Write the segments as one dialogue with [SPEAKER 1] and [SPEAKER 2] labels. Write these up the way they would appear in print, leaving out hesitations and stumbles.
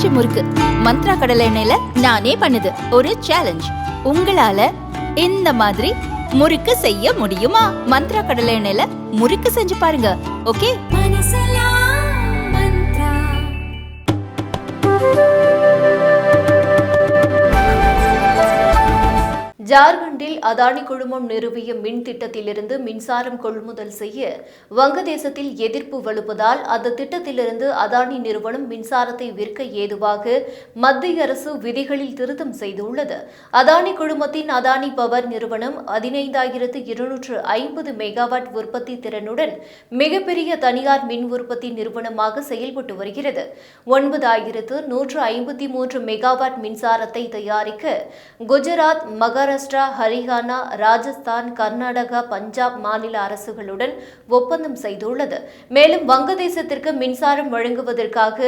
[SPEAKER 1] பஞ்சு முறுக்கு மந்த்ரா கடலை எண்ணெயில நானே பண்ணுது ஒரு சேலஞ்ச். உங்களால இந்த மாதிரி முறுக்கு செய்ய முடியுமா? மந்த்ரா கடலை எண்ணெயில முறுக்கு செஞ்சு பாருங்க. ஓகே.
[SPEAKER 2] ஜார்க்கண்டில் அதானி குழுமம் நிறுவிய மின் திட்டத்திலிருந்து மின்சாரம் கொள்முதல் செய்ய வங்கதேசத்தில் எதிர்ப்பு வலுப்பதால் அந்த திட்டத்திலிருந்து அதானி நிறுவனம் மின்சாரத்தை விற்க ஏதுவாக மத்திய அரசு விதிகளில் திருத்தம் செய்துள்ளது. அதானி குழுமத்தின் அதானி பவர் நிறுவனம் 15,250 மெகாவாட் உற்பத்தி திறனுடன் மிகப்பெரிய தனியார் மின் உற்பத்தி நிறுவனமாக செயல்பட்டு வருகிறது. 9,153 மெகாவாட் மின்சாரத்தை தயாரிக்க குஜராத், மகாராஷ்டிரா, ஹரியானா, ராஜஸ்தான், கர்நாடகா, பஞ்சாப் மாநில அரசுகளுடன் ஒப்பந்தம் செய்துள்ளது. மேலும் வங்கதேசத்திற்கு மின்சாரம் வழங்குவதற்காக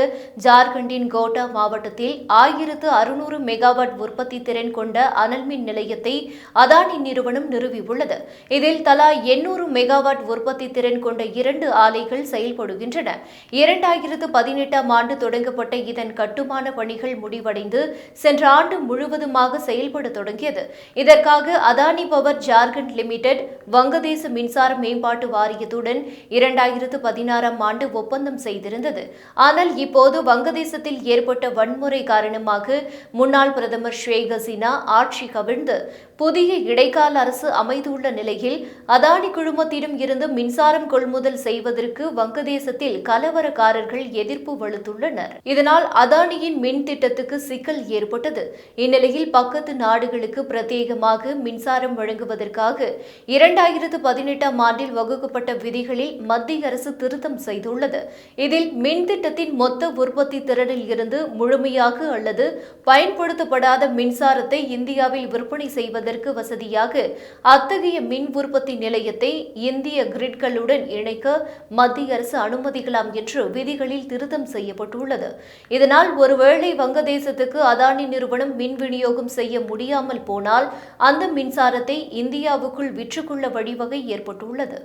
[SPEAKER 2] ஜார்க்கண்டின் கோட்டா மாவட்டத்தில் 1,600 மெகாவாட் உற்பத்தி திறன் கொண்ட அனல் மின் நிலையத்தை அதானி நிறுவனம் நிறுவியுள்ளது. இதில் தலா 800 மெகாவாட் உற்பத்தி திறன் கொண்ட 2 ஆலைகள் செயல்படுகின்றன. 2018ஆம் ஆண்டு தொடங்கப்பட்ட இதன் கட்டுமான பணிகள் முடிவடைந்து சென்ற ஆண்டு முழுவதுமாக செயல்பட தொடங்கியது. இதற்காக அதானி பவர் ஜார்க்கண்ட் லிமிடெட் வங்கதேச மின்சார மேம்பாட்டு வாரியத்துடன் 2016ஆம் ஆண்டு ஒப்பந்தம் செய்திருந்தது. ஆனால் இப்போது வங்கதேசத்தில் ஏற்பட்ட வன்முறை காரணமாக முன்னாள் பிரதமர் ஷேக் ஹசீனா ஆட்சி கவிழ்ந்து புதிய இடைக்கால அரசு அமைந்துள்ள நிலையில் அதானி குழுமத்திடம் இருந்து மின்சாரம் கொள்முதல் செய்வதற்கு வங்கதேசத்தில் கலவரக்காரர்கள் எதிர்ப்பு வலுத்துள்ளனர். இதனால் அதானியின் மின் திட்டத்துக்கு சிக்கல் ஏற்பட்டது. இந்நிலையில் பக்கத்து நாடுகளுக்கு பிரத்யேகமாக மின்சாரம் வழங்குவதற்காக 2018ஆம் ஆண்டில் வகுக்கப்பட்ட விதிகளில் மத்திய அரசு திருத்தம் செய்துள்ளது. இதில் மின் திட்டத்தின் மொத்த உற்பத்தி திறனில் இருந்து முழுமையாக அல்லது பயன்படுத்தப்படாத மின்சாரத்தை இந்தியாவில் விற்பனை செய்வதற்கு வசதியாக அத்தகைய மின் உற்பத்தி நிலையத்தை இந்திய கிரிட்களுடன் இணைக்க மத்திய அரசு அனுமதிக்கலாம் என்று விதிகளில் திருத்தம் செய்யப்பட்டுள்ளது. இதனால் ஒருவேளை வங்கதேசத்துக்கு அதானி நிறுவனம் மின் விநியோகம் செய்ய முடியாமல் போனால் அந்த மின்சாரத்தை இந்தியாவுக்குள் விற்றுக்கொள்ள வழிவகை ஏற்பட்டுள்ளது.